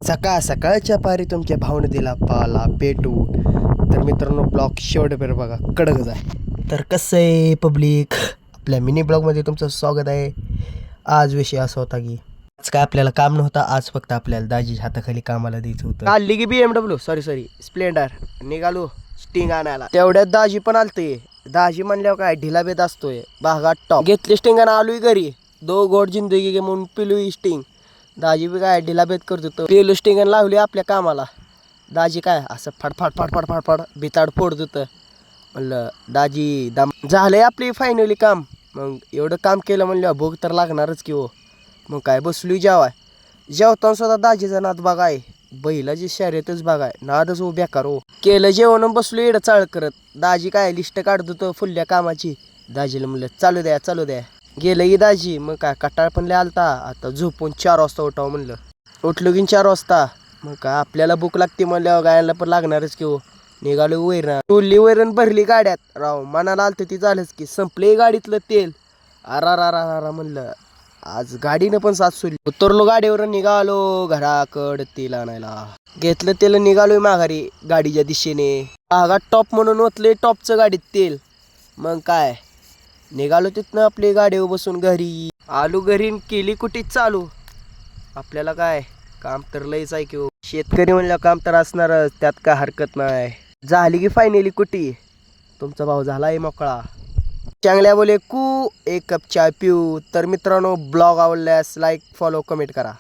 सकाळ सकाळच्या पारी तुमच्या भावने दिला पाला पेटू. तर मित्रांनो ब्लॉग शेवटपर्यंत बघा, कडकच आहे. तर कसं आहे पब्लिक, आपल्या मिनी ब्लॉगमध्ये तुमचं स्वागत आहे. आज विषय असा होता की आज काय आपल्याला काम नव्हतं. आज फक्त आपल्याला दाजीच्या हाताखाली कामाला द्यायचं होतं. आली की BMW सॉरी स्प्लेंडर निघालो स्टिंग आणायला. तेवढ्यात दाजी पण आलते. दाजी म्हणल्यावर काय ढिला बेत असतोय भागात टॉप घेतली स्टिंगानं आलोय घरी. दो गोड जिंदगी गे म्हणून पिलू स्टिंग. दाजी बी काय ढिला बेत करत होतं. पेलू स्टिंगन लावली आपल्या कामाला. दाजी काय असं फडफड बिताड फोडत होतं. म्हणलं दाजी दम झालंय आपली फायनली काम. मग एवढं काम केलं म्हणलं भूक तर लागणारच की हो. मग काय बसलोय जेवाय. जेवताना सुद्धा दाजीचा नाद बघाय, बैलाची शर्यतच बघाय, नादच हो बेकार हो. केलं जेवण बसलो एवढं चाळ करत. दाजी काय लिस्ट काढत होतं फुल्या कामाची. दाजीला म्हणलं चालू द्या. गेलं की दाजी. मग काय कटाळ पण लय आलता. आता झोपून 4 वाजता उठावं म्हणलं. उठलो की 4 वाजता. मग काय आपल्याला भूक लागते म्हणल्यावर गायला पण लागणारच की हो. निघालो वैरण टोलली वैरण भरली गाड्यात. राव मनाला आलतं ती झालंच की संपले गाडीतलं तेल. अरा म्हणलं आज गाडीनं पण साथ सोडली. उतरलो गाडीवर निघालो घराकड तेल आणायला. घेतलं तेल निघालोय माघारी गाडीच्या दिशेने. भागात टॉप म्हणून ओतले टॉपचं गाडीत तेल. मग काय निघालो तिथनं आपली गाडीवर बसून घरी आलो. घरी केली कुठे चालू. आपल्याला काय काम तर लयच आहे की हो. शेतकरी म्हणलं काम तर असणारच, त्यात काय हरकत नाही. झाली की फायनली कुठे तुमचा भाऊ झालाय मोकळा. चांगल्या बोले कू एक कप चाय पिऊ. तर मित्रांनो ब्लॉग आवडल्यास लाईक फॉलो कमेंट करा.